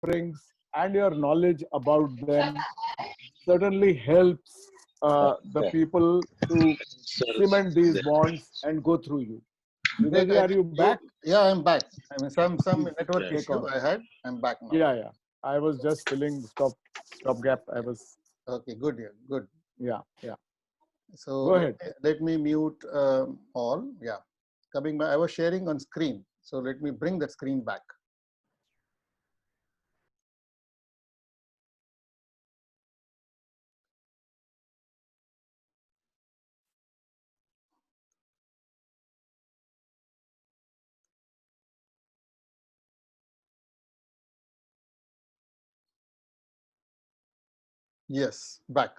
offerings and your knowledge about them certainly helps the people to cement these bonds and go through you. Great. Sridharji, I are think you you, back? yeah, I'm back. I mean, some Please network take issue on. I had. I'm back now. Yeah. I was just filling stopgap. I was, Okay, good. Yeah, good. yeah. So Go ahead. let me mute all. Yeah, coming back. I was sharing on screen. So let me bring that screen back. Yes, back.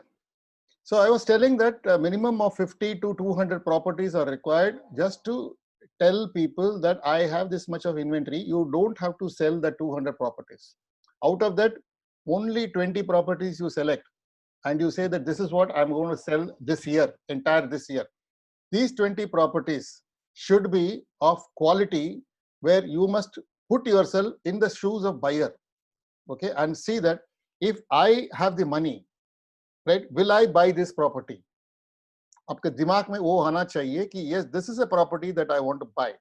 So I was telling that a minimum of 50 to 200 properties are required just to tell people that I have this much of inventory. You don't have to sell the 200 properties. Out of that, only 20 properties you select and you say that this is what I'm going to sell this year, entire this year. These 20 properties should be of quality where you must put yourself in the shoes of buyer, okay, and see that if I have the money, right, will I buy this property? आपके दिमाग में वो आना चाहिए कि yes, this is a property that I want to buy.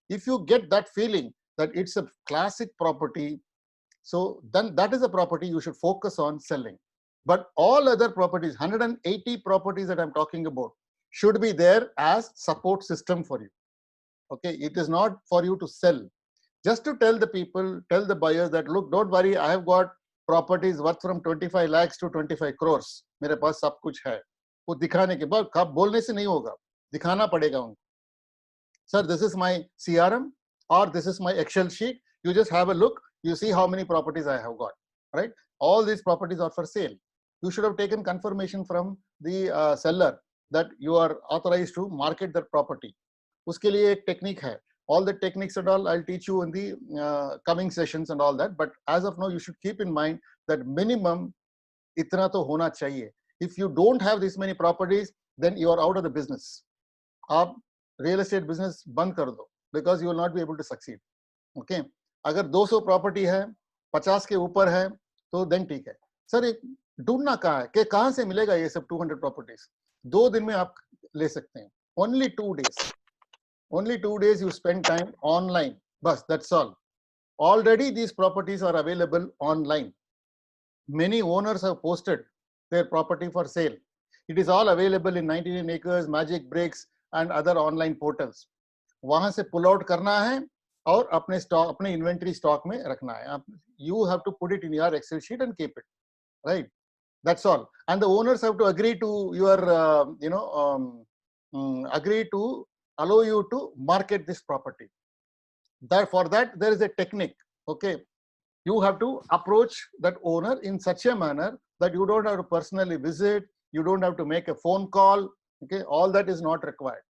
If you get that feeling that it's a classic property, so then that is a property you should focus on selling. But all other properties, 180 properties that I'm talking about, should be there as support system for you. Okay, it is not for you to sell. Just to tell the people, tell the buyers that look, don't worry, I have got properties worth from 25 lakhs to 25 crores. मेरे पास सब कुछ है. वो दिखाने के बाद कब बोलने से नहीं होगा, दिखाना पड़ेगा उनको. Sir, this is my CRM or this is my Excel sheet. You just have a look. You see how many properties I have got, right? All these properties are for sale. You should have taken confirmation from the seller that you are authorized to market that property. उसके लिए एक technique है. All the techniques and all I'll teach you in the coming sessions and all that. But as of now, you should keep in mind that minimum इतना तो होना चाहिए. If you don't have this many properties, then you are out of the business. आप real estate business बंद कर दो because you will not be able to succeed. Okay, अगर 200 property है, 50 के ऊपर है, तो देन ठीक है. सर एक ढूंढना कहाँ है कि कहाँ से मिलेगा ये सब 200 प्रॉपर्टीज? 2 दिन में आप ले सकते हैं. Only 2 days. Only 2 days you spend time online. Bas, that's all. Already these properties are available online. Many owners have posted their property for sale. It is all available in 99 acres, Magic Bricks and other online portals. वहां से pull out करना है और अपने stock, अपने inventory stock में रखना है. You have to put it in your Excel sheet and keep it, right? That's all. And the owners have to agree to your, agree to allow you to market this property. That for that there is a technique. Okay, you have to approach that owner in such a manner that you don't have to personally visit, you don't have to make a phone call. Okay, all that is not required.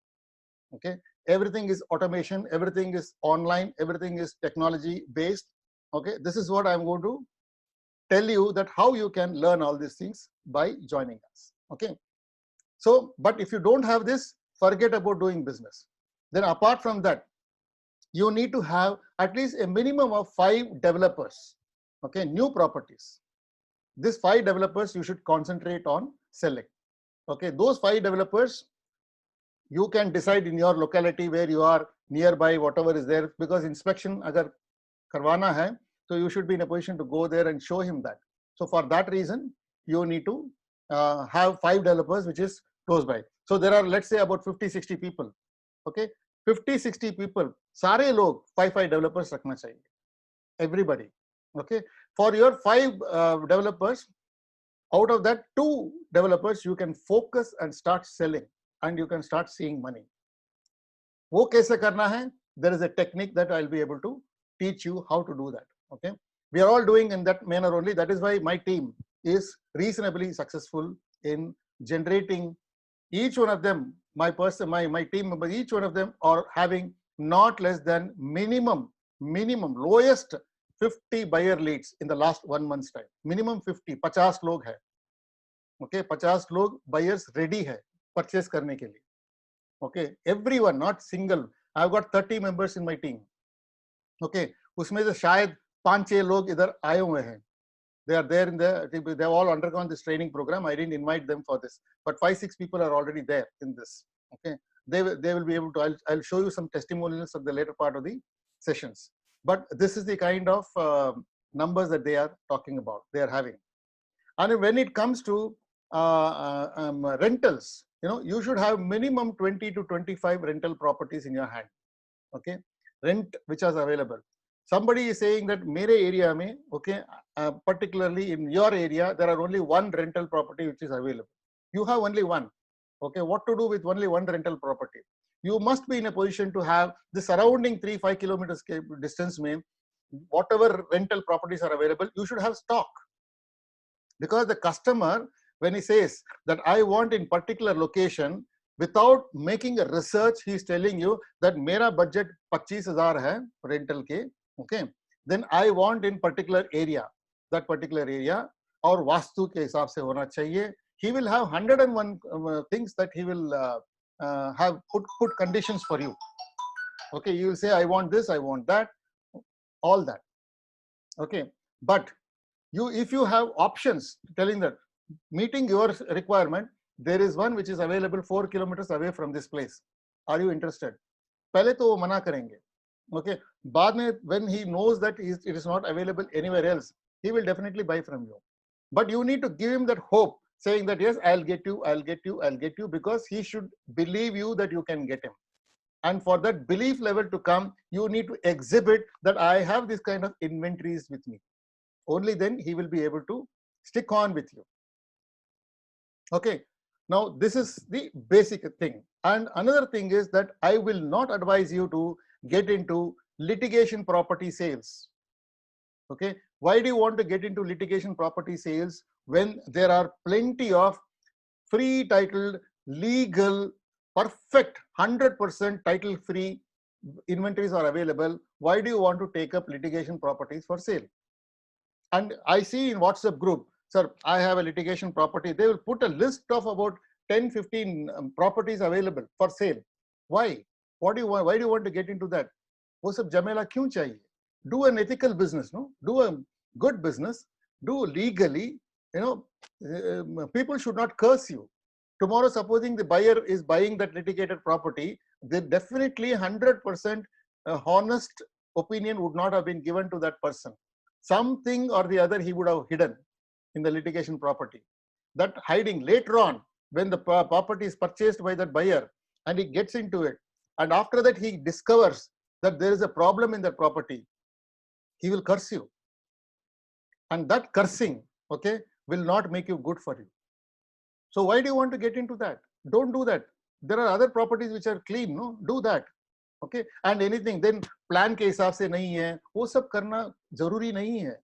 Okay, everything is automation, everything is online, everything is technology based. Okay, this is what I'm going to tell you, that how you can learn all these things by joining us. Okay, so but if you don't have this, forget about doing business. Then apart from that, you need to have at least a minimum of 5 developers. Okay, new properties. These 5 developers you should concentrate on selling. Okay, those 5 developers you can decide in your locality where you are nearby, whatever is there, because inspection agar karwana hai, so you should be in a position to go there and show him that. So for that reason, you need to have 5 developers which is close by. So there are, let's say, about 50-60 people. Okay, 50-60 people, सारे लोग 5 developers रखना चाहिए. Everybody. Okay, for your 5 developers, out of that 2 developers you can focus and start selling, and you can start seeing money. वो कैसे करना है? There is a technique that I'll be able to teach you how to do that. Okay, we are all doing in that manner only. That is why my team is reasonably successful in generating. Each one of them, my team members, each one of them are having not less than minimum lowest 50 buyer leads in the last 1 month's time. Minimum 50. 50 लोग है. Okay, 50 लोग buyers ready है purchase करने के लिए. Okay, everyone, not single. I've got 30 members in my team. Okay, उसमें से शायद 5-6 लोग इधर आए हुए हैं. They are there in the, they have all undergone this training program. I didn't invite them for this, but 5-6 people are already there in this. Okay, they will be able to. I'll show you some testimonials at the later part of the sessions. But this is the kind of numbers that they are talking about. They are having, and when it comes to rentals, you should have minimum 20 to 25 rental properties in your hand. Okay, rent which is available. Somebody is saying that mere area mein, okay, particularly in your area, there are only one rental property which is available. You have only one. Okay, what to do with only one rental property? You must be in a position to have the surrounding 3-5 kilometers distance mein, whatever rental properties are available, you should have stock. Because the customer, when he says that I want in particular location, without making a research, he is telling you that mera budget 25,000 hai rental ke, okay, then I want in particular area, that particular area, or vastu ke hisab se hona chahiye. He will have 101 things that he will have put conditions for you. Okay, you will say I want this, I want that, all that. Okay, but if you have options telling that meeting your requirement, there is one which is available 4 kilometers away from this place. Are you interested? Pehle to wo mana karenge. Okay, baad mein when he knows that it is not available anywhere else, he will definitely buy from you. But you need to give him that hope, saying that yes, I'll get you, I'll get you, I'll get you, because he should believe you that you can get him. And for that belief level to come, you need to exhibit that I have this kind of inventories with me. Only then he will be able to stick on with you. Okay, now this is the basic thing. And another thing is that I will not advise you to get into litigation property sales. Okay, why do you want to get into litigation property sales when there are plenty of free titled, legal, perfect 100% title free inventories are available? Why do you want to take up litigation properties for sale? And I see in WhatsApp group, sir, I have a litigation property. They will put a list of about 10-15 properties available for sale. Why? What do you want? Why do you want to get into that? वो सब जमेला क्यों चाहिए? Do an ethical business, no? Do a good business. Do legally. People should not curse you. Tomorrow, supposing the buyer is buying that litigated property, then definitely 100% honest opinion would not have been given to that person. Something or the other he would have hidden in the litigation property. That hiding later on, when the property is purchased by that buyer and he gets into it, and after that he discovers that there is a problem in that property, he will curse you. And that cursing, okay, will not make you good for you. So why do you want to get into that? Don't do that. There are other properties which are clean, no? Do that. Okay, and anything then plan के हिसाब से नहीं है, वो सब करना जरूरी नहीं है,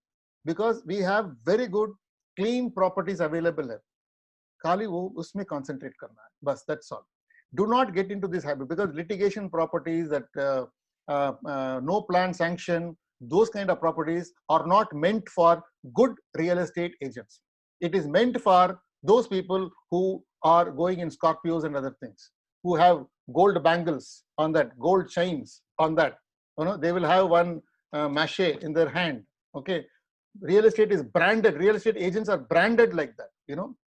because we have very good clean properties available है. खाली वो उसमें concentrate करना है, बस, that's all. Do not get into this habit, because litigation properties that no plan sanction, those kind of properties are not meant for good real estate agents. It is meant for those people who are going in Scorpios and other things, who have gold bangles on that, gold chains on that. They will have one mache in their hand. Okay, real estate is branded. Real estate agents are branded like that.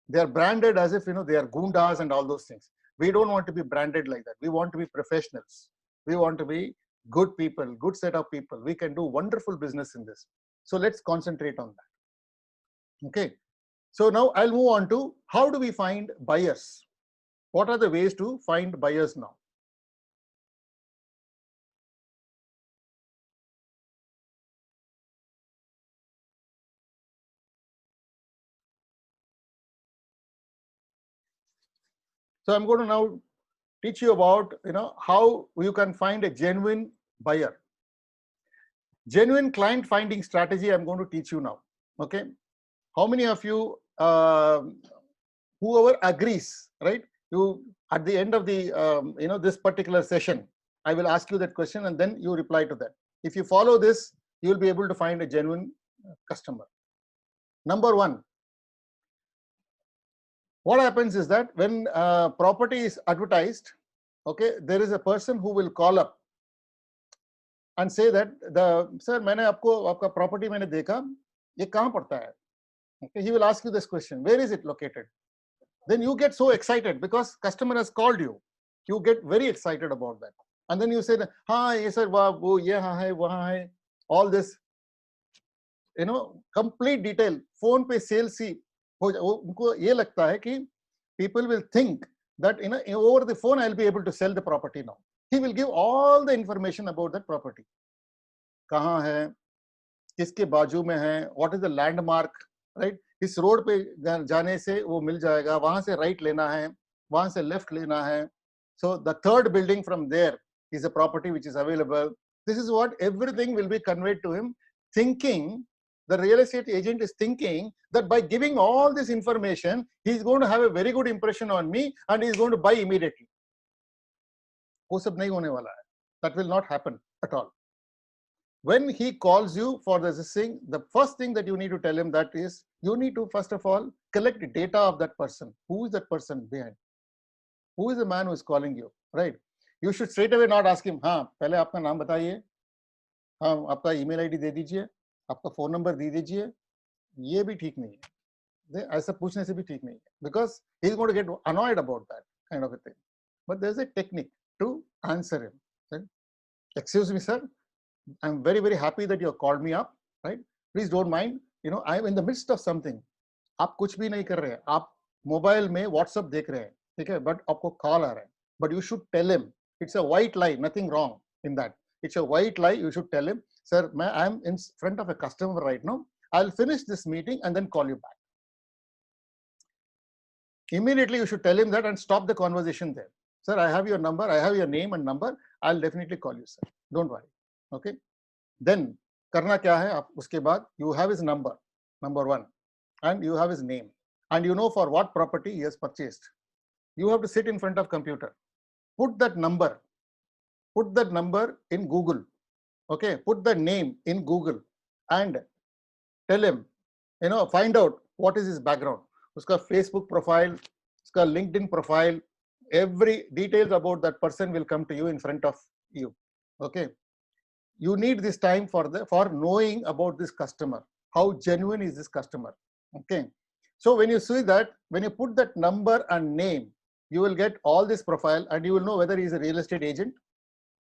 They are branded as if they are gundas and all those things. We don't want to be branded like that. We want to be professionals. We want to be good people, good set of people. We can do wonderful business in this. So let's concentrate on that. Okay. So now I'll move on to how do we find buyers? What are the ways to find buyers now? So I'm going to now teach you about how you can find a genuine buyer. Genuine client finding strategy I'm going to teach you now. Okay, how many of you whoever agrees, right? You at the end of the this particular session, I will ask you that question and then you reply to that. If you follow this, you will be able to find a genuine customer. Number one, what happens is that when property is advertised, okay, there is a person who will call up and say that sir, मैंने आपको आपका property मैंने देखा, ये कहाँ पड़ता है? Okay, he will ask you this question, where is it located? Then you get so excited because customer has called you. You get very excited about that, and then you say, हाँ ये sir, वो यहाँ है, वहाँ है, all this, you know, complete detail. Phone पे sales ही हो उनको ये लगता है कि people will think that over the phone I'll be able to sell the property now. He will give all the information about that property. कहाँ है, किसके बाजू में है, what is the landmark, right? इस रोड पे जाने से वो मिल जाएगा, वहां से राइट लेना है, वहां से लेफ्ट लेना है. So the third building from there is a property which is available. This is what everything will be conveyed to him, thinking the real estate agent is thinking that by giving all this information, he is going to have a very good impression on me and he is going to buy immediately. वो सब नहीं होने वाला है. That will not happen at all. When he calls you for this thing, the first thing that you need to tell him that is, you need to first of all collect data of that person. Who is that person behind? Who is the man who is calling you, right? You should straight away not ask him, हाँ पहले आपका नाम बताइए, हाँ आपका email ID दे दीजिए, आपका phone number दे दीजिए. ये भी ठीक नहीं है. ऐसा पूछने से भी ठीक नहीं है, because he is going to get annoyed about that kind of a thing. But there is a technique to answer him. Right? Excuse me, sir. I'm very, very happy that you have called me up, right? Please don't mind. You know, I'm in the midst of something. आप कुछ भी नहीं कर रहे हैं. आप mobile में WhatsApp देख रहे हैं, ठीक है? But आपको call आ रहा है. But you should tell him. It's a white lie. Nothing wrong in that. It's a white lie. You should tell him, sir, I'm in front of a customer right now. I'll finish this meeting and then call you back. Immediately, you should tell him that and stop the conversation there. Sir, I have your number. I have your name and number. I'll definitely call you, sir. Don't worry. Okay. Then करना क्या है आप उसके बाद, you have his number, number one, and you have his name, and you know for what property he has purchased. You have to sit in front of computer, put that number in Google. Okay, put the name in Google and tell him, you know, find out what is his background, uska Facebook profile, uska LinkedIn profile, every details about that person will come to you in front of you. Okay. You need this time for knowing about this customer. How genuine is this customer? Okay. So when you see that, when you put that number and name, you will get all this profile and you will know whether he is a real estate agent,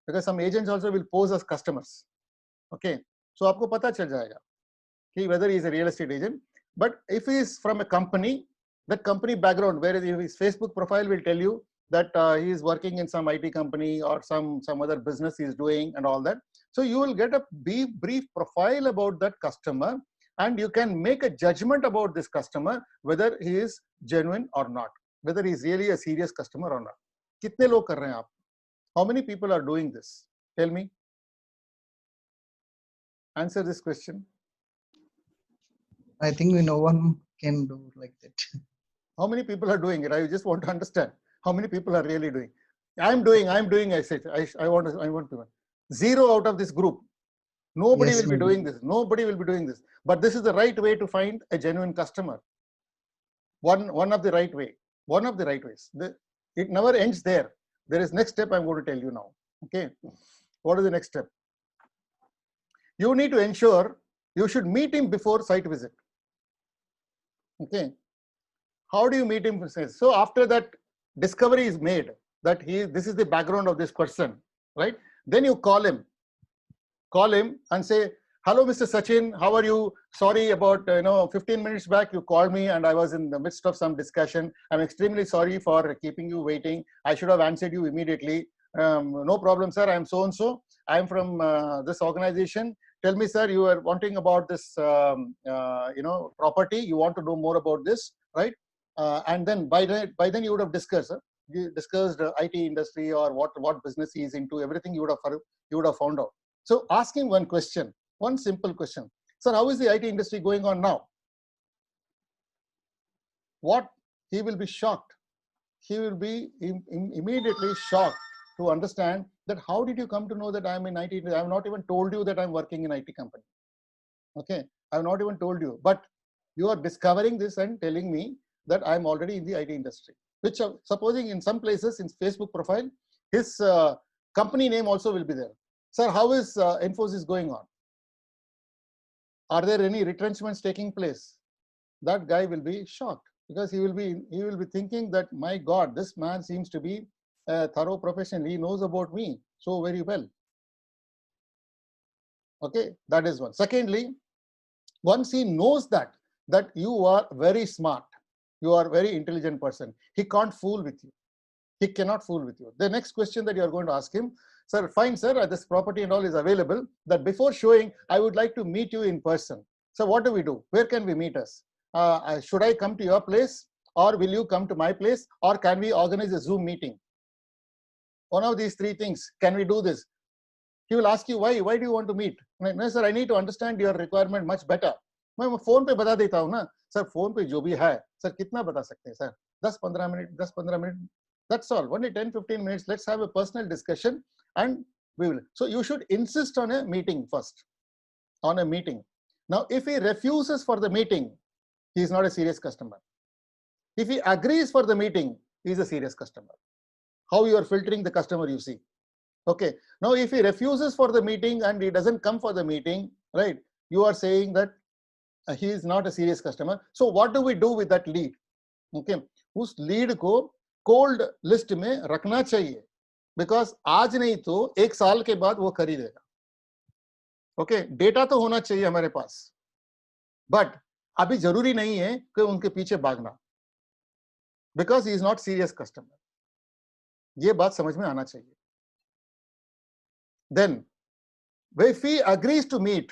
because some agents also will pose as customers. Okay. So आपको पता चल जाएगा कि whether he is a real estate agent. But if he is from a company, that company background, where his Facebook profile will tell you that he is working in some IT company or some other business he is doing and all that. So you will get a brief profile about that customer and you can make a judgment about this customer, whether he is genuine or not, whether he is really a serious customer or not. कितने लोग कर रहे हैं आप? How many people are doing this? Tell me. Answer this question. I think no one can do like that. How many people are doing it? I just want to understand how many people are really doing. I'm doing. I said. I want to. 0 out of this group. Nobody Yes, will be doing this. Nobody will be doing this. But this is the right way to find a genuine customer. One of the right way. One of the right ways. It never ends there. There is next step I'm going to tell you now. Okay. What is the next step? You need to ensure you should meet him before site visit. Okay. How do you meet him? So after that discovery is made that this is the background of this person, right? Then you call him and say, hello, Mr. Sachin, how are you? Sorry about, 15 minutes back, you called me and I was in the midst of some discussion. I'm extremely sorry for keeping you waiting. I should have answered you immediately. No problem, sir. I'm so-and-so. I'm from this organization. Tell me, sir, you are wanting about this, property. You want to know more about this, right? And then by then you would have discussed, IT industry or what business he is into. Everything you would have found out. So ask him one question, one simple question. Sir, how is the IT industry going on now? What? He will be shocked. He will be immediately shocked to understand that how did you come to know that I'm in IT? I have not even told you that I'm working in IT company. Okay, I have not even told you, but you are discovering this and telling me that I'm already in the IT industry. Which, supposing in some places in Facebook profile, his company name also will be there. Sir, how is Infosys going on? Are there any retrenchments taking place? That guy will be shocked, because he will be thinking that, my God, this man seems to be a thorough professional. He knows about me so very well. Okay, that is one. Secondly, once he knows that you are very smart, you are a very intelligent person, he can't fool with you. He cannot fool with you. The next question that you are going to ask him, sir, fine, sir, this property and all is available, that before showing, I would like to meet you in person. So what do we do? Where can we meet us? Should I come to your place, or will you come to my place, or can we organize a Zoom meeting? One of these three things. Can we do this? He will ask you, why do you want to meet? No, sir, I need to understand your requirement much better. मैं phone पे बता देता हूँ ना sir, phone पे जो भी है सर, कितना बता सकते हैं sir, 10-15 minute, that's all, only 10-15 minutes. Let's have a personal discussion, and we will. So you should insist on a meeting first, on a meeting. Now if he refuses for the meeting, he is not a serious customer. If he agrees for the meeting, he is a serious customer. How you are filtering the customer, you see. Okay, now if he refuses for the meeting and he doesn't come for the meeting, right, you are saying that he is not a serious customer. So what do we do with that lead? Okay, उस lead को cold list में रखना चाहिए, because आज नहीं तो एक साल के बाद वो खरीदेगा. Okay, डेटा तो होना चाहिए हमारे पास, but अभी जरूरी नहीं है कि उनके पीछे भागना, because he is not serious customer. ये बात समझ में आना चाहिए. Then, if he agrees to meet,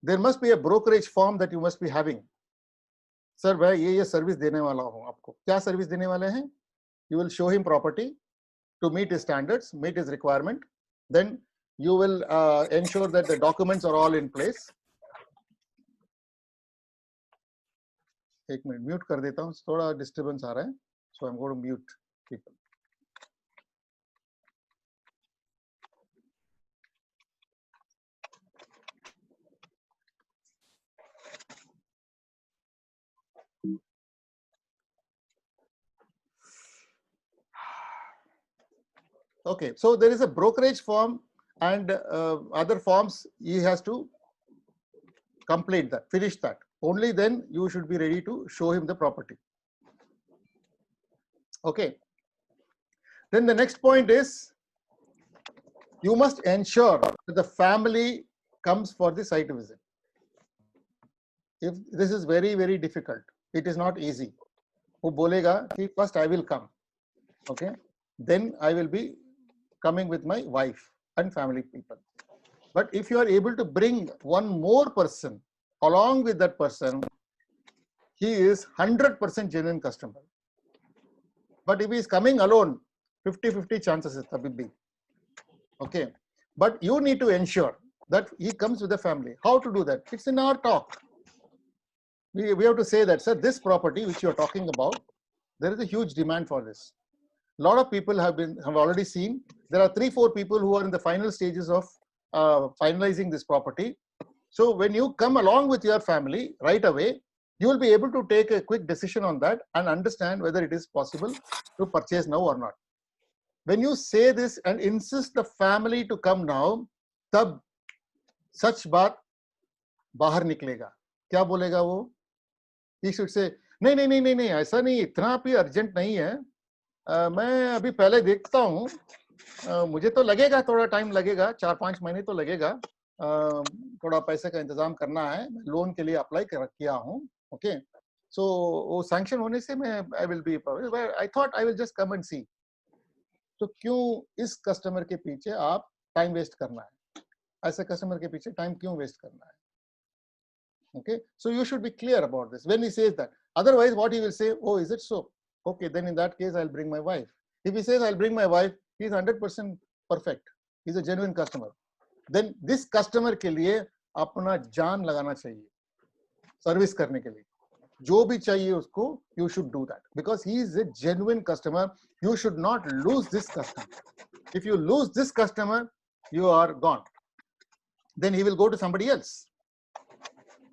there must be a brokerage form that you must be having. Sir, मैं ये सर्विस देने वाला हूँ आपको. क्या सर्विस देने वाले हैं? You will show him property to meet his standards, meet his requirement. Then you will ensure that the documents are all in place. एक मिनट म्यूट कर देता हूँ, थोड़ा डिस्टर्बेंस आ रहा है, so I'm going to mute people. Okay, so there is a brokerage form and other forms. He has to complete that, finish that. Only then you should be ready to show him the property. Okay. Then the next point is, you must ensure that the family comes for the site visit. If this is very, very difficult, it is not easy. वो बोलेगा कि first I will come. Okay. Then I will be coming with my wife and family people. But if you are able to bring one more person along with that person, he is 100% genuine customer. But if he is coming alone, 50-50 chances is tabhi bhi. Okay. But you need to ensure that he comes with the family. How to do that? It's in our talk. We have to say that, sir, this property which you are talking about, there is a huge demand for this. A lot of people have already seen. There are 3-4 people who are in the final stages of finalizing this property. So when you come along with your family right away, you will be able to take a quick decision on that and understand whether it is possible to purchase now or not. When you say this and insist the family to come now, tab sach baat bahar निकलेगा. क्या बोलेगा वो? He should say, नहीं, ऐसा नहीं, इतना भी urgent नहीं है. मैं अभी पहले देखता हूँ, मुझे तो लगेगा थोड़ा टाइम लगेगा, 4-5 महीने तो लगेगा, थोड़ा पैसे का इंतजाम करना है, लोन के लिए अप्लाई किया हूँ. ओके, सो वो सैंक्शन होने से मैं I will be, I thought I will just come and see. तो क्यों इस कस्टमर के पीछे आप टाइम वेस्ट करना है? ऐसे कस्टमर के पीछे टाइम क्यों वेस्ट करना है? Okay, so you should be clear about this when he says that. Otherwise, what he will say, oh, is it so? Okay, then in that case, I'll bring my wife. If he says, I'll bring my wife, he's 100% perfect. He's a genuine customer. Then this customer के लिए अपना जान लगाना चाहिए, service करने के लिए. जो भी चाहिए उसको, you should do that. Because he is a genuine customer, you should not lose this customer. If you lose this customer, you are gone. Then he will go to somebody else.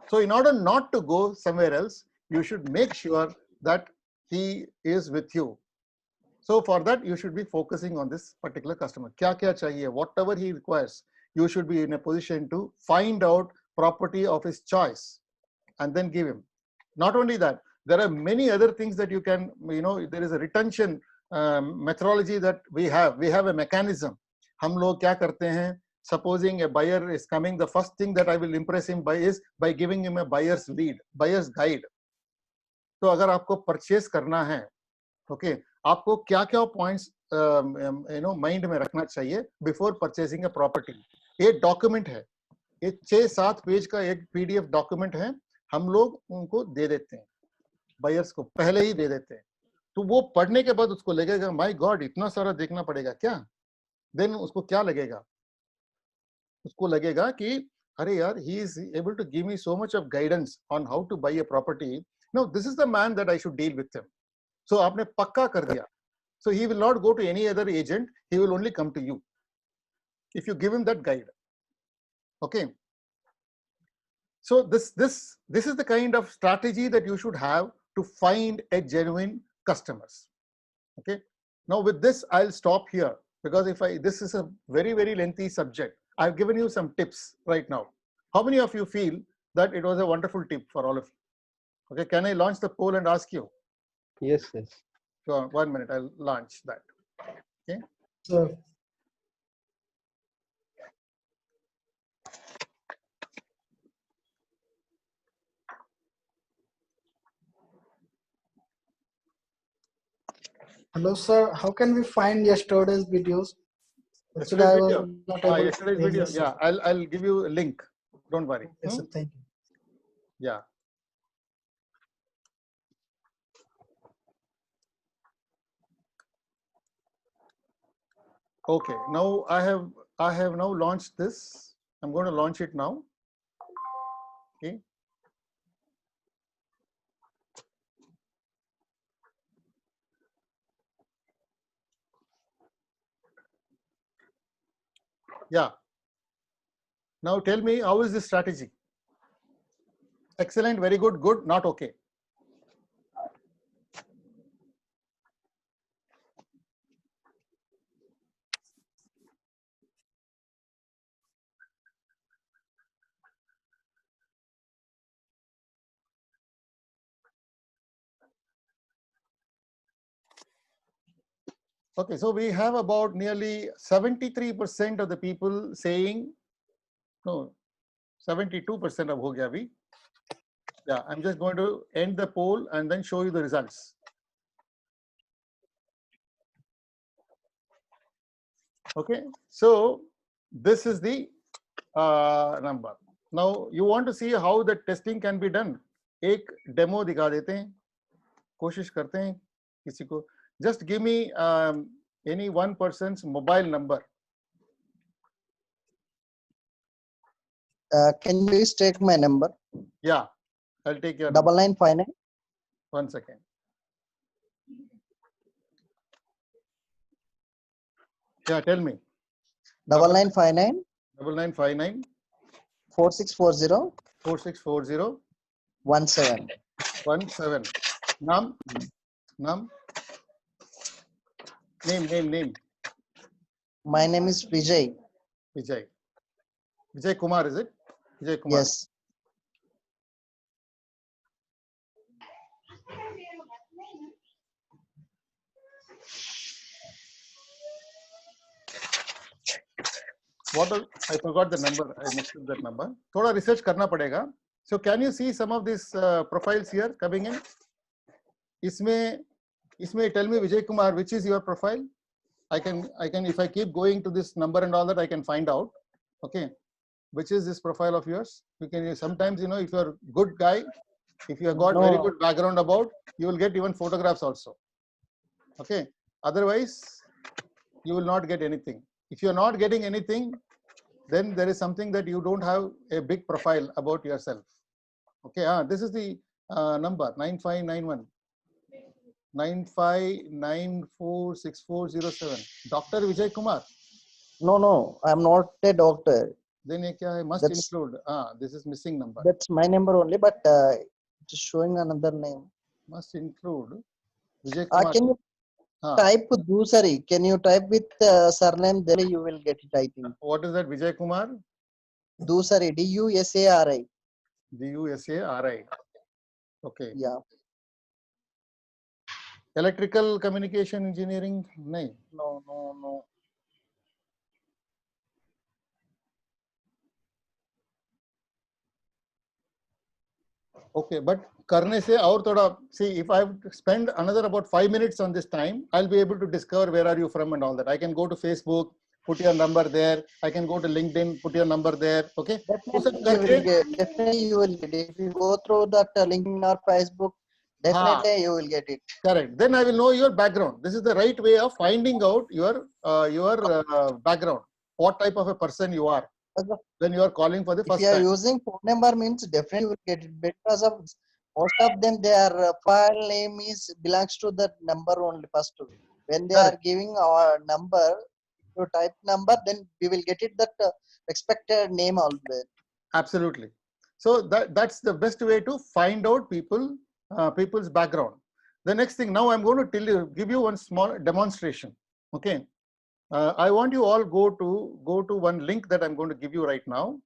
So in order not to go somewhere else, you should make sure that he is with you. So for that, you should be focusing on this particular customer. क्या क्या चाहिए, whatever he requires, you should be in a position to find out property of his choice and then give him. Not only that, there are many other things that you can, there is a retention methodology that we have. We have a mechanism. हम लोग क्या करते हैं? Supposing a buyer is coming, the first thing that I will impress him by is by giving him a buyer's lead, buyer's guide. तो अगर आपको purchase करना है, okay, आपको क्या-क्या points mind में रखना चाहिए before purchasing a property. एक document है, ये 6-7 पेज का एक PDF document है, हम लोग उनको दे देते हैं, buyers को पहले ही दे देते हैं. तो वो पढ़ने के बाद उसको लगेगा, my God, इतना सारा देखना पड़ेगा क्या? Then उसको क्या लगेगा? उसको लगेगा कि अरे यार, he is able to give me so much of guidance on how to buy a property. No, this is the man that I should deal with him. So आपने पक्का कर दिया. So he will not go to any other agent. He will only come to you if you give him that guide. Okay. So this is the kind of strategy that you should have to find a genuine customers. Okay. Now with this, I'll stop here because this is a very, very lengthy subject. I've given you some tips right now. How many of you feel that it was a wonderful tip for all of you? Okay. Can I launch the poll and ask you? Yes, yes. So 1 minute, I'll launch that. Okay. Sir. Hello, sir. How can we find yesterday's videos? Actually, I was not able yesterday's video. Yeah, I'll give you a link. Don't worry. Yes, sir. Thank you. Yeah. Okay. Now I have now launched this. I'm going to launch it now. Okay. Yeah. Now tell me, how is this strategy? Excellent, very good, good, not okay. Okay, so we have about nearly 73% of the people saying, no, 72% of ho gaya abhi. Yeah, I'm just going to end the poll and then show you the results. Okay, so this is the number. Now you want to see how the testing can be done. एक demo दिखा देते हैं, कोशिश करते हैं किसी को. Just give me any one person's mobile number. Can you please take my number? Yeah, I'll take your number. 9959. 1 second. Yeah, tell me. 9959. 9959. 4640. 4640. 17. 17. Nam. Name. My name is Vijay. Vijay Kumar, is it? Vijay Kumar. Yes. I forgot the number. I missed that number. Thoda research karna padega. So can you see some of these profiles here coming in? Isme tell me, Vijay Kumar, which is your profile? I can if I keep going to this number and all that, I can find out. Okay, which is this profile of yours? You can sometimes, if you're a good guy, if you have got very good background about, you will get even photographs also. Okay, otherwise you will not get anything. If you're not getting anything, then there is something that you don't have a big profile about yourself. Okay, this is the number 9591. 95946407. Dr. Vijay Kumar. No, I'm not a doctor. Then must include. This is missing number. That's my number only, but just showing another name. Must include Vijay Kumar. Can you type Dusari. Can you type with surname? Then you will get it, I think. What is that, Vijay Kumar? Dusari, D-U-S-A-R-I. D-U-S-A-R-I. Okay. Yeah. Electrical communication engineering? No. No. Okay, but करने से और थोड़ा, see, if I spend another about 5 minutes on this time, I'll be able to discover where are you from and all that. I can go to Facebook, put your number there. I can go to LinkedIn, put your number there. Okay. Definitely you will get it. If you go through that LinkedIn or Facebook, definitely you will get it. Correct. Then I will know your background. This is the right way of finding out your background. What type of a person you are when you are calling for the first time. If you are using phone number means definitely you will get it, because of most of them their file name is belongs to that number only first. When they are giving our number, you type number, then we will get it that expected name always. Absolutely. So that's the best way to find out people's background. The next thing, now I'm going to give you one small demonstration. Okay. I want you all go to one link that I'm going to give you right now.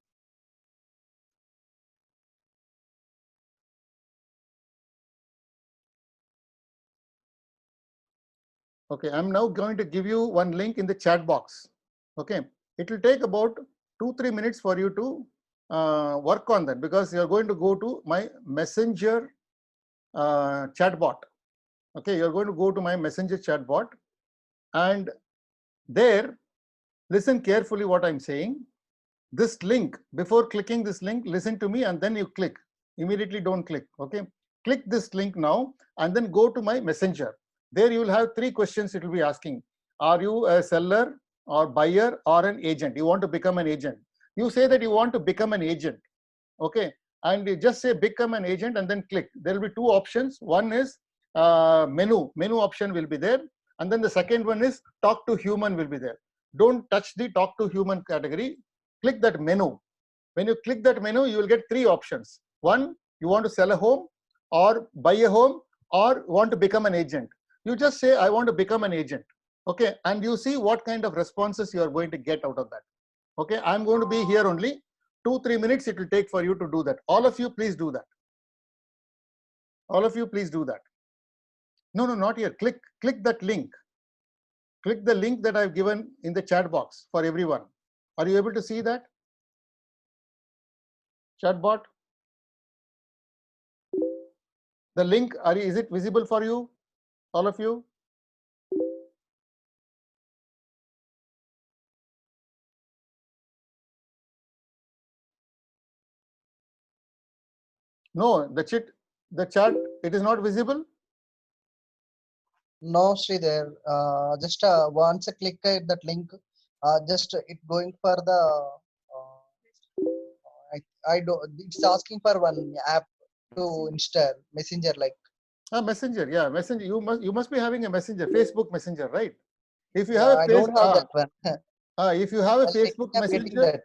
Okay, I'm now going to give you one link in the chat box. Okay, it will take about 2-3 minutes for you to work on that, because you're going to go to my Messenger chatbot. Okay, you're going to go to my Messenger chatbot, and there, listen carefully what I'm saying. This link, before clicking this link, listen to me and then you click. Immediately don't click. Okay, click this link now and then go to my Messenger. There you will have 3 questions it will be asking. Are you a seller or buyer or an agent? You want to become an agent. You say that you want to become an agent. Okay, and you just say become an agent and then click. There will be 2 options. One is menu option will be there, and then the second one is talk to human will be there. Don't touch the talk to human category. Click that menu. When you click that menu, you will get 3 options. One, you want to sell a home or buy a home or want to become an agent. You just say, I want to become an agent. Okay, and you see what kind of responses you are going to get out of that. Okay, I'm going to be here only 2-3 minutes it will take for you to do that. All of you, please do that. All of you, please do that. No, not here. Click that link. Click the link that I've given in the chat box for everyone. Are you able to see that? Chatbot? The link, is it visible for you? All of you? No, the chat, it is not visible. No, Sridhar. Just once I click that link, just it going for the. I don't. It's asking for one app to install Messenger like. Messenger, yeah, Messenger. You must be having a Messenger, Facebook Messenger, right? If you Yeah, have a I don't have that one. If you have a Facebook Messenger,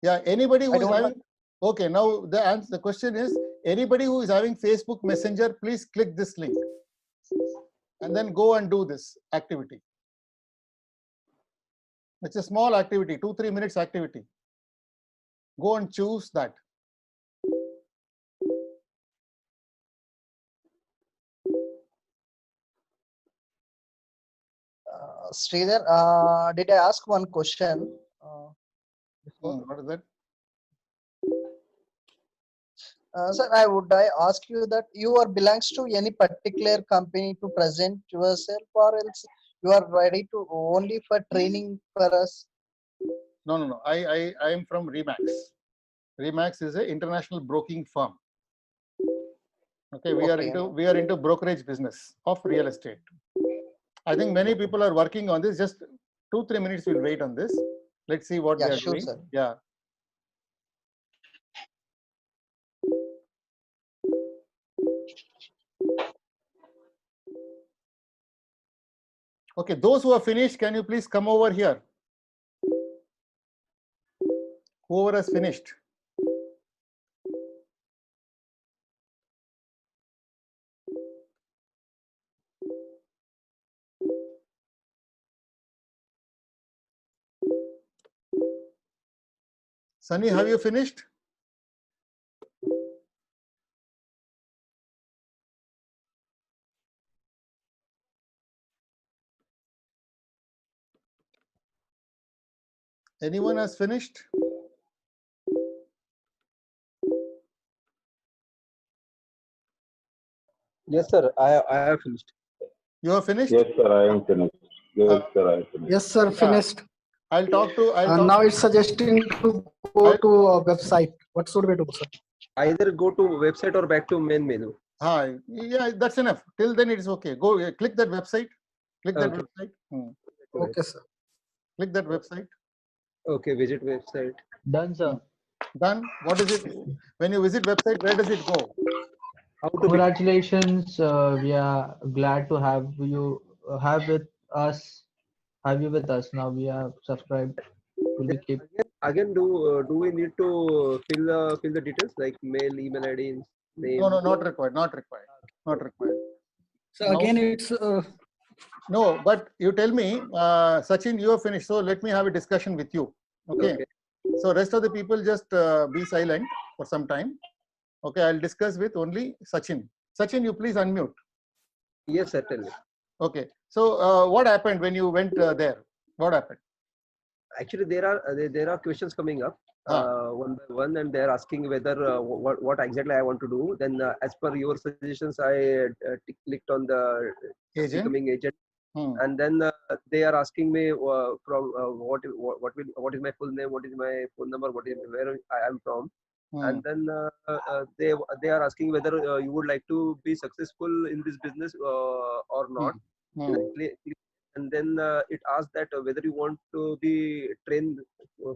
yeah, anybody who is having. Okay, now the question is, anybody who is having Facebook Messenger, please click this link and then go and do this activity. It's a small activity, 2-3 minutes activity. Go and choose that. Sridhar, did I ask one question? What is that? Sir, I ask you that you are belongs to any particular company to present yourself, or else you are ready to only for training for us? No. I am from Remax. Remax is an international broking firm. Okay, we are into brokerage business of real estate. I think many people are working on this. Just 2-3 minutes we'll wait on this. Let's see what they are doing. Sir. Yeah. Okay, those who are finished, can you please come over here? Whoever has finished. Sunny, have you finished? Anyone has finished? Yes, sir. I have finished. You have finished? Yes, sir, I am finished. Yes, sir, I am finished. Yes, sir, finished. I'll talk to. Now it's suggesting to go to a website. What should we do, sir? Either go to website or back to main menu. Hi. Yeah, that's enough. Till then, it's okay. Go click that website. Click that Okay. website. Okay, sir. Click that website. Okay, visit website. Done, sir. Done. What is it? When you visit website, where does it go? How to Congratulations. We are glad to have you have with us. Have you with us now? We are subscribed. Will we keep? again do we need to fill the details like mail, email ID, name? No, not required. Not required. Not required. So Now- again, it's No, but you tell me, Sachin, you have finished. So let me have a discussion with you. Okay. Okay. So rest of the people just be silent for some time. Okay, I'll discuss with only Sachin. Sachin, you please unmute. Yes, certainly. Okay. So what happened when you went there? What happened? Actually, there are questions coming up one by one, and they're asking whether what exactly I want to do. Then, as per your suggestions, I clicked on the Agent. becoming agent, and then they are asking me from what is my full name, what is my phone number, what is where I am from, and then they are asking whether you would like to be successful in this business or not. And then it asks that whether you want to be trained,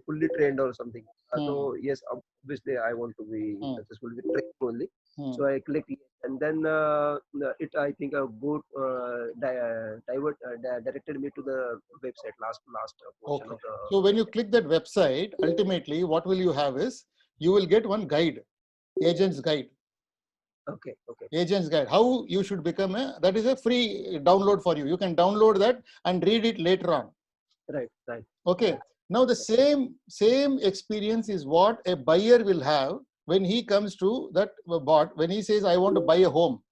fully trained or something. So yes, obviously I want to be successful with training only. So I click yes. And then it I think directed me to the website last portion of the. So when you click that website, ultimately what will you have is you will get one guide, agent's guide. Okay. Agent's guide, how you should become that is a free download for you. You can download that and read it later on. Right. Okay. Now the same experience is what a buyer will have when he comes to that bot, when he says, I want to buy a home,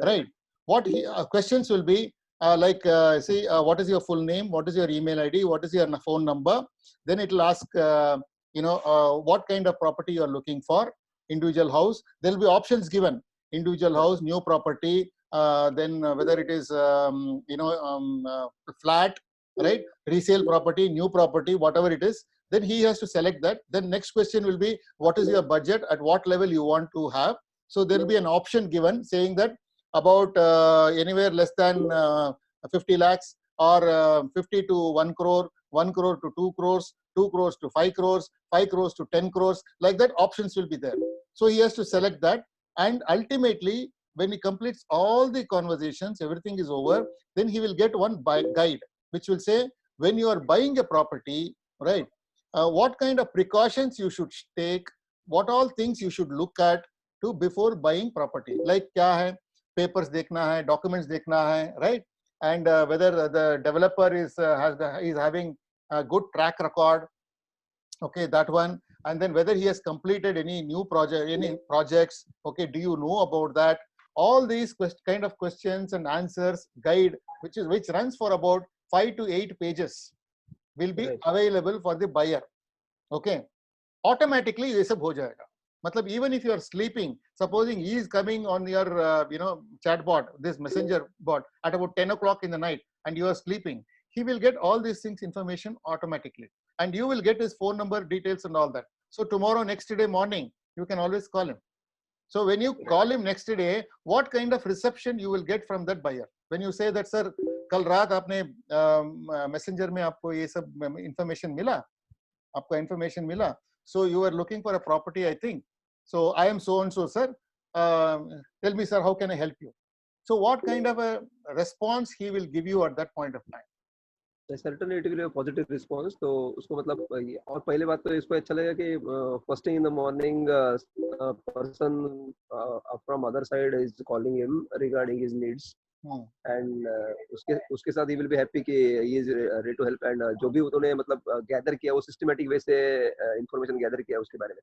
right? What questions will be what is your full name? What is your email ID? What is your phone number? Then it will ask, what kind of property you are looking for, individual house. There will be options given, individual house, new property, then whether it is, flat, right? Resale property, new property, whatever it is. Then he has to select that. Then next question will be, what is your budget? At what level you want to have? So there will be an option given saying that about anywhere less than 50 lakhs or 50 to 1 crore, 1 crore to 2 crores, 2 crores to 5 crores, 5 crores to 10 crores, like that options will be there. So he has to select that, and ultimately when he completes all the conversations, everything is over, then he will get one guide which will say, when you are buying a property, right, what kind of precautions you should take, what all things you should look at to before buying property, like kya hai, papers dekhna hai, documents dekhna hai, right? And whether the developer is having a good track record, okay, that one. And then whether he has completed any new project, any projects, okay, do you know about that? All these kind of questions and answers guide, which runs for about 5 to 8 pages, will be available for the buyer. Okay, automatically ये सब हो जाएगा. Matlab, even if you are sleeping, supposing he is coming on your chat bot, this messenger bot, at about 10 o'clock in the night, and you are sleeping, he will get all these things, information automatically, and you will get his phone number, details, and all that. So tomorrow, next day morning, you can always call him. So when you call him next day, what kind of reception you will get from that buyer? When you say that, sir, कल रात आपने messenger में आपको ये सब information मिला, आपको information मिला, so you are looking for a property, I think. So I am so and so, sir. Tell me, sir, how can I help you? So what kind of a response he will give you at that point of time? Certainly it will be a positive response. तो उसको मतलब और पहले बात तो इसको अच्छा लगेगा कि first thing in the morning a person from other side is calling him regarding his needs. And उसके साथ ही विल बी हैप्पी कि he is ready to help, and जो भी उन्होंने मतलब गैदर किया वो सिस्टमेटिक वे से इंफॉर्मेशन गैदर किया उसके बारे में.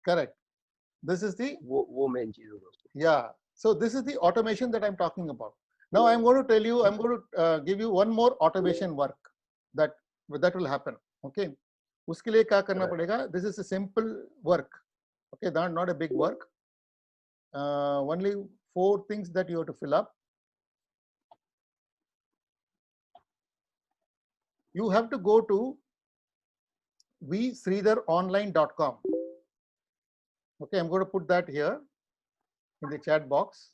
Correct. This is the वो मेन चीज होगा. Yeah. So this is the automation that I'm talking about. Now I'm going to tell you, I'm going to give you one more automation work that will happen. Okay. उसके लिए क्या करना पड़ेगा? This is a simple work. Okay, not a big work. Only 4 things that you have to fill up. You have to go to vsridharonline.com. Okay, I'm going to put that here in the chat box.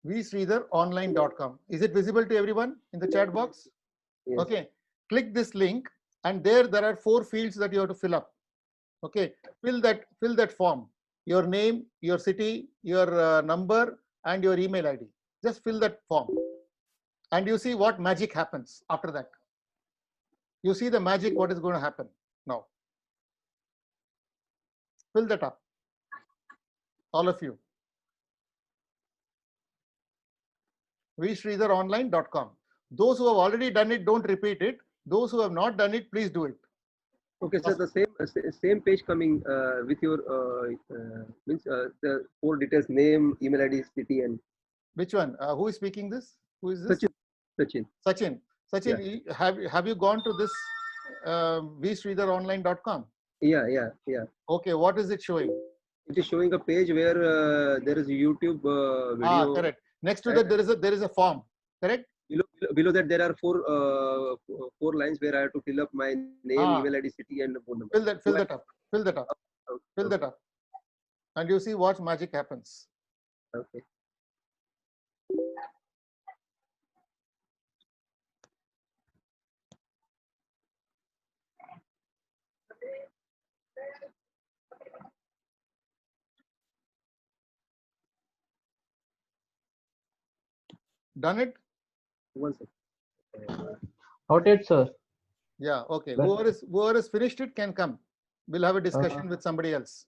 vsridharonline.com. Is it visible to everyone in the chat box? Yes. Okay, click this link, and there are 4 fields that you have to fill up. Okay, fill that form. Your name, your city, your number, and your email ID. Just fill that form, and you see what magic happens after that. You see the magic, what is going to happen now. Fill that up, all of you. vsridharonline.com. Those who have already done it, don't repeat it. Those who have not done it, please do it. Okay, sir. The same page coming with your means the 4 details: name, email ID, city, and. Which one? Who is speaking this? Who is this? Sachin. Sachin, yeah. Have you gone to this vsridharonline.com? Yeah. Okay, what is it showing? It is showing a page where there is a YouTube video. Correct. Next to that, there is a form. Correct. Below that, there are 4 lines where I have to fill up my name, email ID, city, and phone number. Fill that up, and you see what magic happens. Okay. Done it? One second. Noted, sir. Yeah. Okay. Whoever has finished it can come. We'll have a discussion with somebody else.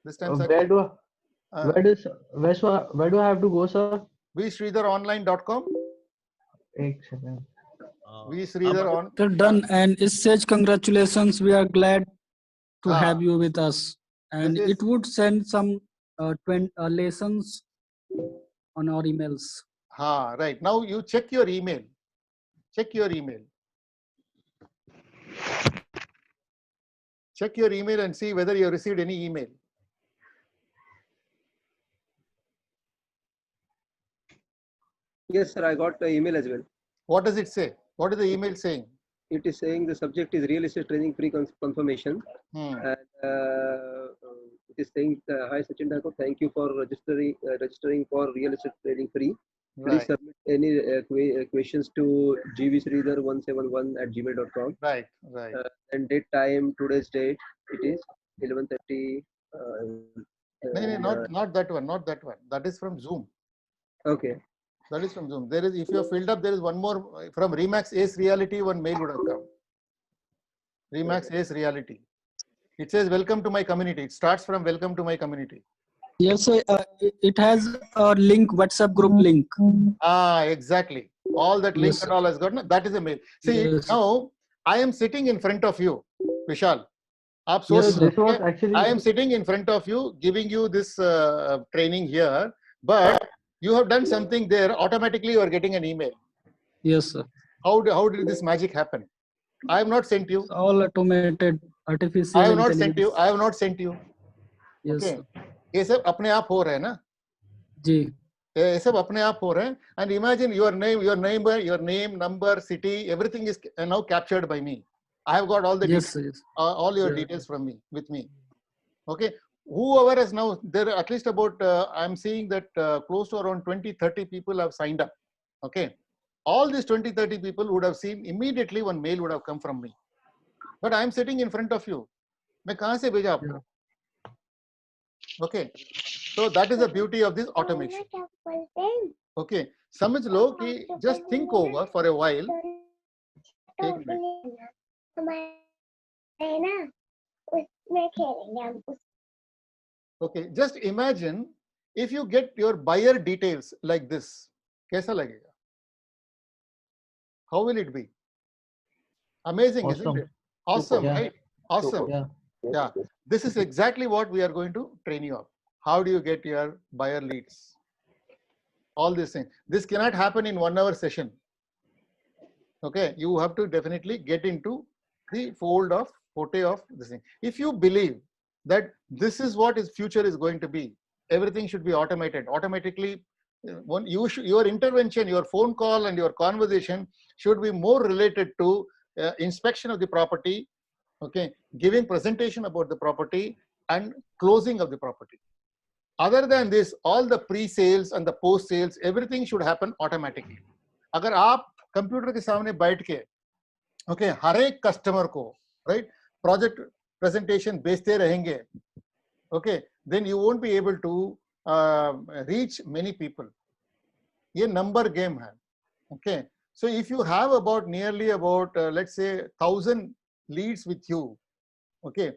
This time. Where do I have to go, sir? vsridharonline.com. Excellent. vsridharon. They're done, and it says congratulations. We are glad to have you with us, and it would send some 20 lessons on our emails. Right. Now you check your email. Check your email and see whether you have received any email. Yes, sir. I got the email as well. What does it say? What is the email saying? It is saying the subject is real estate training free confirmation. And it is saying, hi Sachin Thakur, thank you for registering for real estate trading free. Please submit any questions to gvsridhar171@gmail.com. Right. And date, time, today's date, it is 11:30. No, not that one. That is from Zoom. Okay. That is from Zoom. There is, if you have filled up, there is one more from Remax Ace Reality. One mail would have come. Remax Ace Reality. It says, welcome to my community. It starts from welcome to my community. Yes, sir. It has a link, WhatsApp group link. Exactly. All that link and all has got. No, that is a mail. See, now I am sitting in front of you, Vishal. I am sitting in front of you, giving you this training here, but you have done something there. Automatically, you are getting an email. Yes, sir. How did this magic happen? I have not sent you. It's all automated, artificial. I have not sent you. Yes. Okay. ये सब अपने आप हो रहे हैं ना? जी. ये सब अपने आप हो रहे हैं. And imagine your name, number, city, everything is now captured by me. I have got all the details, all your details with me. Okay. Whoever has now, there are at least about, I'm seeing that close to around 20-30 people have signed up. Okay. All these 20-30 people would have seen immediately one mail would have come from me. But I'm sitting in front of you. मैं कहाँ से भेजा आपको? Okay. So that is the beauty of this automation. Okay. समझ लो कि just think over for a while. Okay. Just imagine if you get your buyer details like this, कैसा लगेगा? How will it be? Amazing, Awesome. isn't it? Awesome, Yeah. right? Awesome. Yeah. Yeah. This is exactly what we are going to train you up. How do you get your buyer leads? All these things. This cannot happen in 1 hour session. Okay, you have to definitely get into the fold of forte of this thing. If you believe that this is what is future is going to be, everything should be automated. Automatically, your intervention, your phone call, and your conversation should be more related to inspection of the property, okay, giving presentation about the property, and closing of the property. Other than this, all the pre-sales and the post-sales, everything should happen automatically. अगर आप computer के सामने बैठ के, okay, हर एक customer को, right, project presentation भेजते रहेंगे, okay, then you won't be able to reach many people. ये number game है, okay. So if you have about nearly about let's say 1,000 leads with you, okay,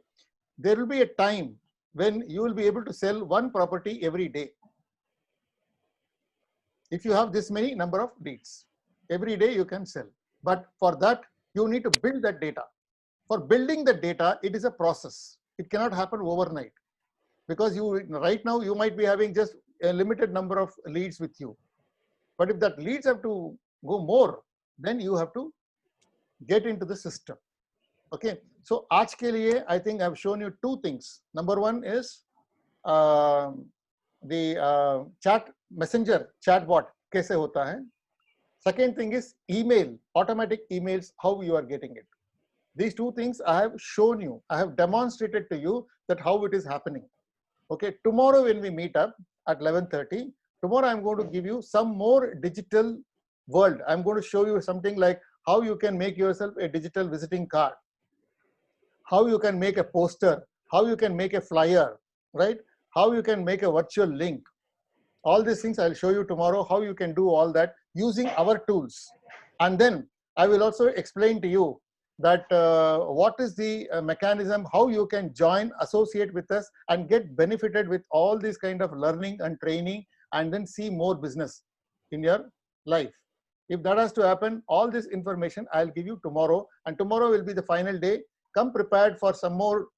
there will be a time when you will be able to sell one property every day. If you have this many number of leads, every day you can sell. But for that, you need to build that data. For building the data, it is a process. It cannot happen overnight, because you right now you might be having just a limited number of leads with you. But if that leads have to go more, then you have to get into the system. Okay. So आज के लिए, I think I've shown you two things. Number one is the chat messenger chatbot कैसे होता है. Second thing is email, automatic emails, how you are getting it. These two things I have shown you. I have demonstrated to you that how it is happening. Okay. Tomorrow when we meet up at 11:30, tomorrow I'm going to give you some more digital world. I'm going to show you something like how you can make yourself a digital visiting card, how you can make a poster, how you can make a flyer, right? How you can make a virtual link. All these things I'll show you tomorrow, how you can do all that using our tools. And then I will also explain to you that what is the mechanism, how you can join, associate with us and get benefited with all these kind of learning and training, and then see more business in your life. If that has to happen, all this information I'll give you tomorrow, and tomorrow will be the final day. Come prepared for some more,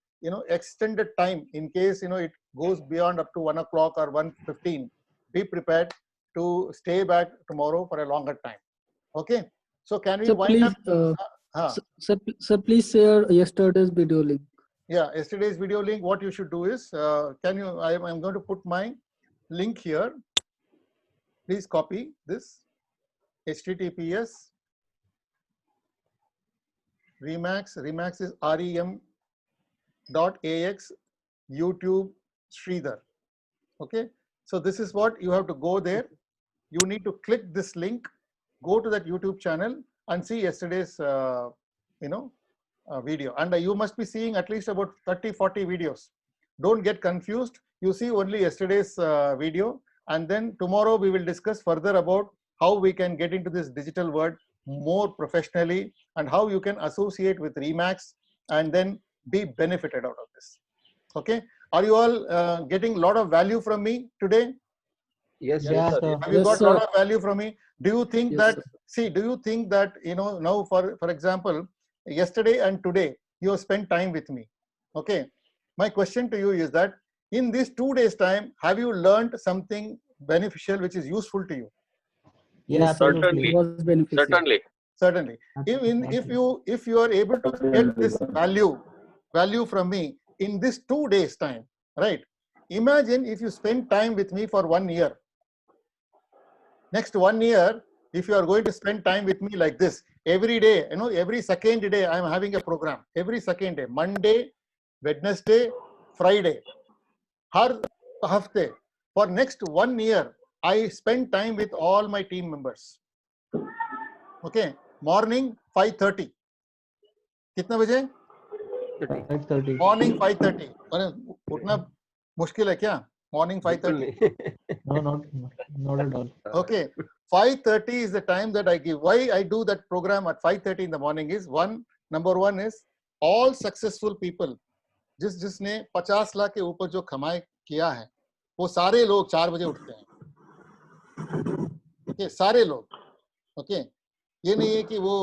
extended time in case, it goes beyond up to 1 o'clock or 1:15. Be prepared to stay back tomorrow for a longer time. Okay. So can we So wind please, up? sir, please share yesterday's video link. Yeah, yesterday's video link. What you should do is, I'm going to put my link here. Please copy this. HTTPS Remax is rem.ax YouTube Sridhar. Okay. So this is what you have to go there. You need to click this link, go to that YouTube channel and see yesterday's, video. And you must be seeing at least about 30-40 videos. Don't get confused. You see only yesterday's video. And then tomorrow we will discuss further about how we can get into this digital world more professionally and how you can associate with Remax and then be benefited out of this. Okay. Are you all getting a lot of value from me today? Yes, Yeah, yes, sir. Have you got a lot of value from me? Do you think Yes, that, sir. see, do you think that, now for example, yesterday and today, you have spent time with me. Okay. My question to you is that in these 2 days time, have you learned something beneficial, which is useful to you? Yeah, Yes, sir. absolutely. It was beneficial. Certainly. Certainly. If you are able to get this value from me in this 2 days time, right? Imagine if you spend time with me for 1 year. Next 1 year, if you are going to spend time with me like this every day, every second day I am having a program. Every second day, Monday, Wednesday, Friday, har hafte. For next 1 year, I spend time with all my team members. Okay, morning 5:30. कितना बजे? 5:30. Morning 5:30. उठना मुश्किल है क्या? Morning 5:30. No, not at all. Okay, 5:30 is the time that I give. Why I do that program at 5:30 in the morning is number one is all successful people जिसने 50 लाख के ऊपर जो कमाई किया है, वो सारे लोग 4 बजे उठते हैं। ओके, सारे लोग। ओके, ये नहीं है कि वो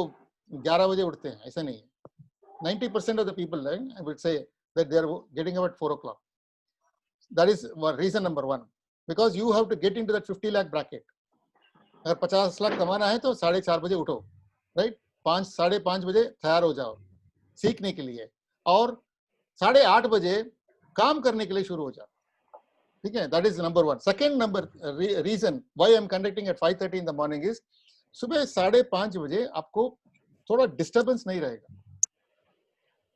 11 बजे उठते हैं, ऐसा नहीं है। 90% of the people, I would say that they are getting up at 4 o'clock. That is reason number one. Because you have to get into that 50 lakh bracket. अगर 50 लाख कमाना है तो 4:30 बजे उठो, राइट? 5 साढ़े 5 बजे तैयार हो जाओ सीखने के लिए, और 8:30 बजे काम करने के लिए शुरू हो जाओ, ठीक है? That is number one. Second number reason why I am conducting at 5:30 in the morning is, सुबह 5:30 बजे आपको थोड़ा डिस्टर्बेंस नहीं रहेगा.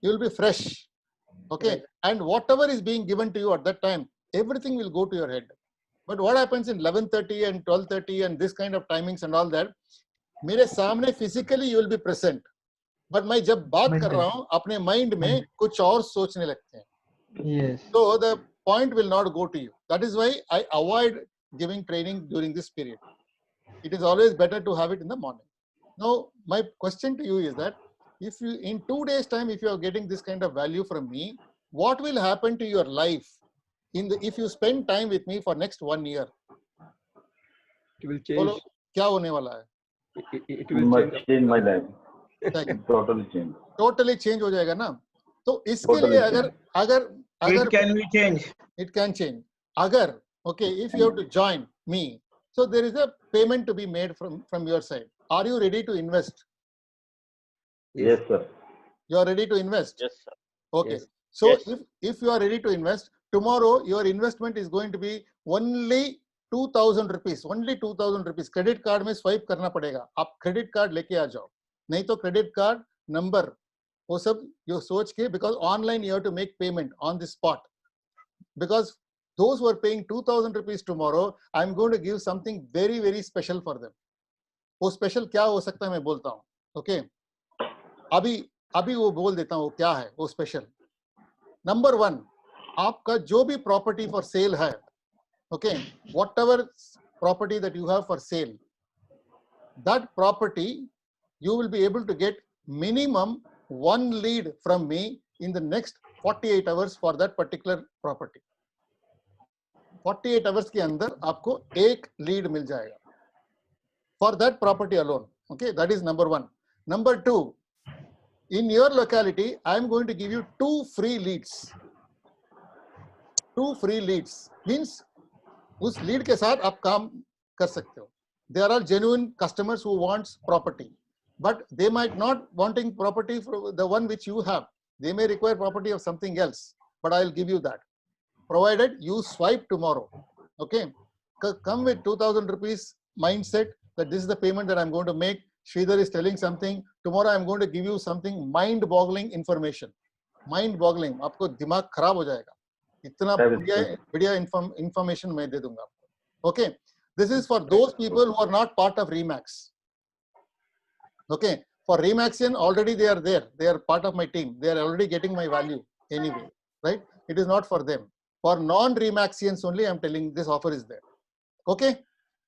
You will be fresh, okay, and whatever is being given to you at that time, everything will go to your head. But what happens in 11:30 and 12:30 and this kind of timings and all that, मेरे सामने physically you will be present, but मैं जब बात कर रहा हूँ अपने mind में कुछ और सोचने लगते हैं. Yes. So the point will not go to you. That is why I avoid giving training during this period. It is always better to have it in the morning. Now my question to you is that, if you in 2 days time, if you are getting this kind of value from me, what will happen to your life if you spend time with me for next 1 year? It will change. क्या होने वाला है? It will change my life. Totally change. Totally change हो जाएगा ना? तो इसके लिए अगर it can be changed. It can change. अगर, okay, if you have to join me, so there is a payment to be made from your side. Are you ready to invest? Yes, sir. You are ready to invest? Yes, sir. Okay. Yes. So Yes. if you are ready to invest, tomorrow your investment is going to be only 2,000 rupees. Only 2,000 rupees. Credit card में swipe करना पड़ेगा. आप credit card लेके आ जाओ. नहीं तो credit card number वो सब you सोच के, because online you have to make payment on the spot. Because those who are paying 2,000 rupees tomorrow, I am going to give something very very special for them. वो special क्या हो सकता है मैं बोलता हूँ. Okay. अभी वो बोल देता हूँ क्या है वो स्पेशल. नंबर 1, आपका जो भी प्रॉपर्टी फॉर सेल है, okay, whatever property that you have for sale, that property you will be able to get minimum 1 lead from me in the next 48 hours for that particular property. 48 hours के अंदर आपको एक lead मिल जाएगा for that property alone. Okay, that is number 1. Number 2, in your locality, I am going to give you 2 free leads. 2 free leads means उस lead के साथ आप काम कर सकते हो. There are genuine customers who wants property, but they might not wanting property from the one which you have. They may require property of something else, but I will give you that, provided you swipe tomorrow. Okay, come with 2,000 rupees mindset that this is the payment that I'm going to make. Sridhar is telling something. Tomorrow I am going to give you something mind-boggling information. Mind-boggling. आपको दिमाग खराब हो जाएगा. इतना बढ़िया information मैं दे दूंगा आपको. Okay. This is for those people who are not part of Remax. Okay. For Remaxian, already they are there. They are part of my team. They are already getting my value anyway. Right? It is not for them. For non-Remaxians only, I am telling this offer is there. Okay.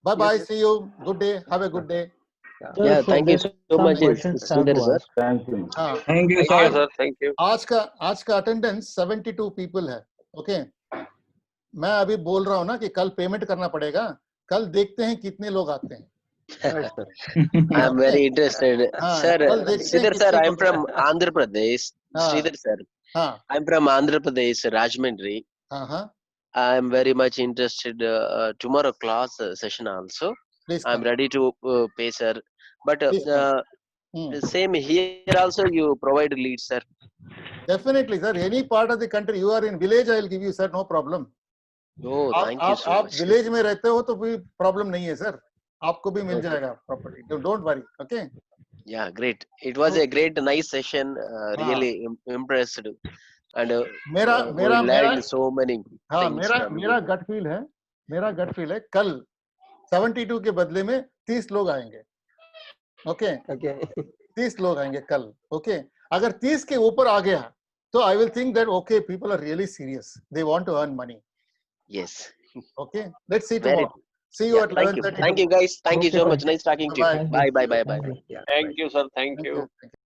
Bye-bye. Yes. See you. Good day. Have a good day. Yeah, thank you so much, Sridhar sir. Thank you. Thank you, sir. Thank you. आज का attendance 72 people है. Okay, मैं अभी बोल रहा हूँ ना कि कल पेमेंट करना पड़ेगा. कल देखते हैं कितने लोग आते हैं. I am very interested. Sir, Sridhar sir, I am from Andhra Pradesh. Sridhar sir, I am from Andhra Pradesh, Rajahmundry. I am very much interested. Tomorrow class session also. Please I am come. ready to pay, sir. But same here also you provide leads, sir. Definitely, sir. Any part of the country you are in village, I will give you, sir. No problem. Oh, thank you so आप much. Village में रहते हो तो कोई problem नहीं है sir. आपको भी मिल जाएगा property. Don't worry. Okay. Yeah, great. It was a great, nice session. Really impressed. And we learned so many things. मेरा गट फील है. मेरा गट फील है कल 72 के बदले में 30 लोग आएंगे. ओके, 30 लोग आएंगे कल. ओके, अगर 30 के ऊपर आ गया तो I will think that okay, people are really serious. They want to earn money. Yes. Okay, let's see tomorrow. See you at 11:30. Thank you guys. Thank you so much. Nice talking to you. Bye. Thank you, sir. Thank you, sir. Thank you.